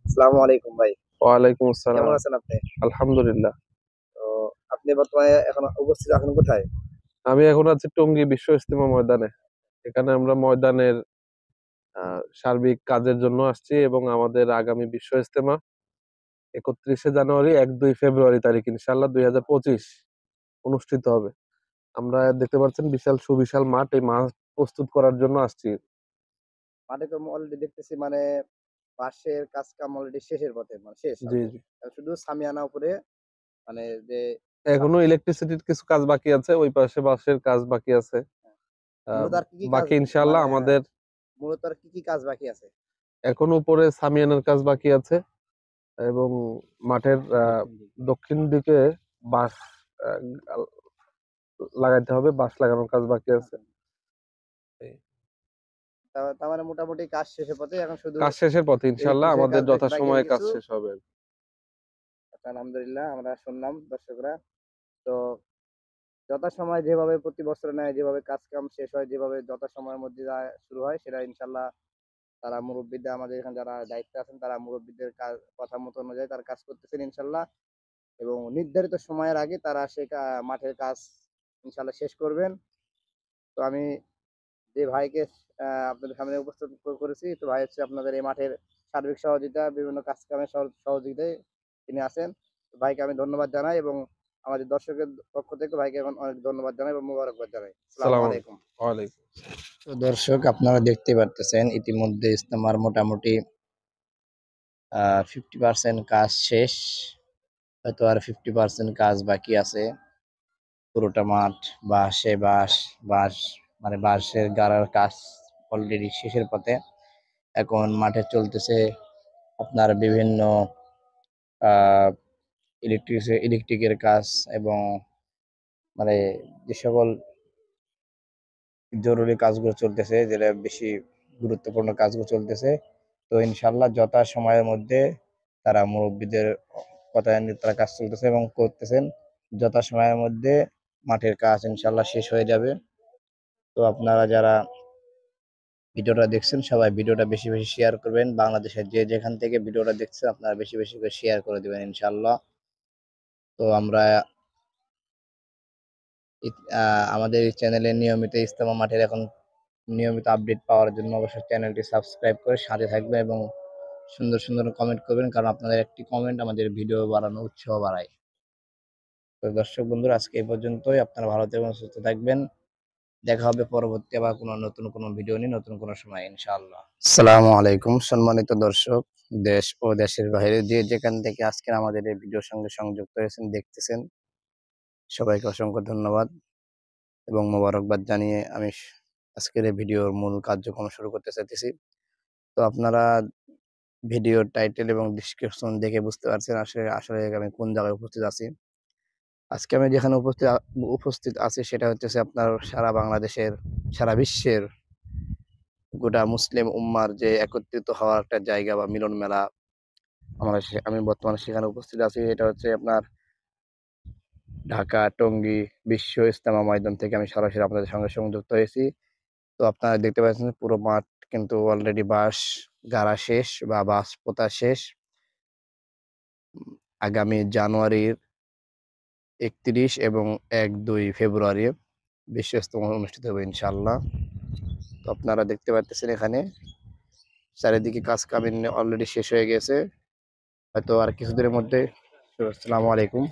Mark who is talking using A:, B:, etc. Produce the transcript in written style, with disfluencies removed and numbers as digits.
A: আসসালামু আলাইকুম ভাই।
B: ওয়ালাইকুম
A: কেমন
B: আসসালাম।
A: আছেন আপনি?
B: আলহামদুলিল্লাহ।
A: তো আপনি বর্তমানে এখন উপস্থিত আছেন কোথায়?
B: আমি এখন আছি টঙ্গী বিশ্ব ইজতেমা ময়দানে। এখানে আমরা ময়দানের সার্বিক কাজের জন্য আসছি এবং আমাদের আগামী বিশ্ব ইজতেমা ৩১শে জানুয়ারি ১-২ ফেব্রুয়ারি তারিখ ইনশাআল্লাহ ২০২৫ অনুষ্ঠিত হবে। আমরা দেখতে পাচ্ছেন বিশাল সুবিশাল মাঠ, এই মাঠ প্রস্তুত করার জন্য আসছি।
A: মাঠে তো অলরেডি দেখতেছি মানে বাঁশের কাজ কাম অলরেডি শেষের পথে মানে শেষ
B: জি,
A: আরকি।
B: জি।
A: শুধু সামিয়ানা উপরে মানে যে সা
B: এখনো ইলেকট্রিসিটির কিছু কাজ বাকি আছে, ওই পাশে বাঁশের কাজ বাকি আছে। আহ,
A: মূলত আর কি কাজ
B: বাকি ইনশাআল্লাহ
A: মানে
B: আমাদের
A: মূলত আর কি কাজ বাকি আছে?
B: এখন উপরে সামিয়ানের কাজ বাকি আছে এবং মাঠের দক্ষিণ দিকে বাঁশ আহ, লাগাইতে হবে, বাঁশ লাগানোর কাজ বাকি আছে। এই
A: তার মানে মোটামুটি কাজ শেষের পথে এখন শুধু
B: কাজ শেষের পথে ইনশাল্লাহ
A: ইলেকট্রিশিয়ান
B: আমাদের
A: কাজ বাকি
B: যথাসময়ে কাজ
A: কিছু।
B: শেষ হবে।
A: আচ্ছা, আলহামদুলিল্লাহ আমরা শুনলাম দর্শকরা। তো যথাসময়ে যেভাবে প্রতি বছর ন্যায় যেভাবে কাজ কাম শেষ হয়, যেভাবে যথাসময়ের মধ্যে শুরু হয় সেটা ইনশাল্লাহ তারা মুরব্বীদের আমাদের এখানে যারা দায়িত্বে আছেন তারা মুরব্বীদের কথা মতো অনুযায়ী তারা কাজ করতেছেন ইনশাল্লাহ। এবং নির্ধারিত সময়ের আগে তারা সেই মাঠের কাজ ইনশাল্লাহ শেষ করবেন। তো আমি যে ভাইকে আপনাদের সামনে উপস্থাপন করেছি, তো ভাই হচ্ছে আপনাদের এই মাঠের সার্বিক সহযোগিতা বিভিন্ন কাজ কামের সহযোগিতায় তিনি আছেন। তো ভাইকে আমি ধন্যবাদ জানাই এবং আমাদের দর্শকের পক্ষ থেকে ভাইকে এখন অনেক ধন্যবাদ জানাই এবং মোবারকবাদ জানাই। আসসালামু
B: সালাম
A: আলাইকুম।
B: আলাইকুম। ওয়ালাইকুম।
A: তো দর্শক আপনারা দেখতে পারতেছেন ইতিমধ্যে ইজতেমার মোটামুটি 50% কাজ শেষ, হয়তো আর 50% কাজ বাকি আছে। পুরোটা মাঠ বাঁশ মানে বাঁশের গাড়ার কাজ অলরেডি শেষের পথে। এখন মাঠে চলতেছে আপনার বিভিন্ন আহ ইলেকট্রিকের কাজ এবং মানে যে সকল জরুরি কাজগুলো চলতেছে, যেটা বেশি গুরুত্বপূর্ণ কাজগুলো চলতেছে। তো ইনশাল্লাহ যথা সময়ের মধ্যে তারা মুরব্বীদের কথায় তারা কাজ চলতেছে এবং করতেছেন। যথা সময়ের মধ্যে মাঠের কাজ ইনশাল্লাহ শেষ হয়ে যাবে। তো আপনারা যারা ভিডিওটা দেখছেন সবাই ভিডিওটা বেশি বেশি শেয়ার করবেন। বাংলাদেশের যে যেখান থেকে ভিডিওটা দেখছেন আপনারা বেশি বেশি করে শেয়ার করে দিবেন ইনশাল্লাহ। তো আমরা আমাদের এই চ্যানেলে নিয়মিত ইজতেমা মাঠের এখন নিয়মিত আপডেট পাওয়ার জন্য অবশ্যই চ্যানেলটি সাবস্ক্রাইব করে সাথে থাকবেন এবং সুন্দর সুন্দর কমেন্ট করবেন, কারণ আপনাদের একটি কমেন্ট আমাদের ভিডিও বানানো উৎসাহ বাড়ায়। তো দর্শক বন্ধুরা আজকে এই পর্যন্তই। আপনারা ভালো থাকবেন, সুস্থ থাকবেন। দেখা হবে পরবর্তী আবার কোনো ভিডিও নিয়ে নতুন কোনো সময় ইনশাআল্লাহ। আসসালামু আলাইকুম সম্মানিত দর্শক, দেশ ও দেশের বাইরে যে যেখান থেকে আজকে আমাদের এই ভিডিওর সঙ্গে সংযুক্ত হয়েছেন দেখতেছেন, সবাইকে অসংখ্য ধন্যবাদ এবং মোবারকবাদ জানিয়ে আমি আজকের এই ভিডিওর মূল কার্যক্রম শুরু করতে চাইতেছি। তো আপনারা ভিডিওর টাইটেল এবং ডেসক্রিপশন দেখে বুঝতে পারছেন আসলে আসলে আমি কোন জায়গায় উপস্থিত আছি। আজকে আমি যেখানে উপস্থিত আছি সেটা হচ্ছে আপনার সারা বাংলাদেশের, সারা বিশ্বের গোটা মুসলিম উম্মার যে একত্রিত হওয়ার একটা জায়গা বা মিলন মেলা, আমি বর্তমানে সেখানে উপস্থিত আছি। এটা হচ্ছে আপনার ঢাকা টঙ্গী বিশ্ব ইজতেমা ময়দান থেকে আমি সরাসরি আপনাদের সঙ্গে সংযুক্ত হয়েছি। তো আপনারা দেখতে পাচ্ছেন পুরো মাঠ কিন্তু অলরেডি বাঁশ গাড়া শেষ বা বাঁশ পোতা শেষ। আগামী জানুয়ারির ৩১ এবং ১-২ ফেব্রুয়ারি বিশ্ব ইজতেমা অনুষ্ঠিত হবে ইনশাআল্লাহ। তো আপনারা দেখতে পাচ্ছেন এখানে চারিদিকে কাজ কাম অলরেডি শেষ হয়ে গেছে, হয়তো আর কিছুদিনের মধ্যে। আসসালামু আলাইকুম।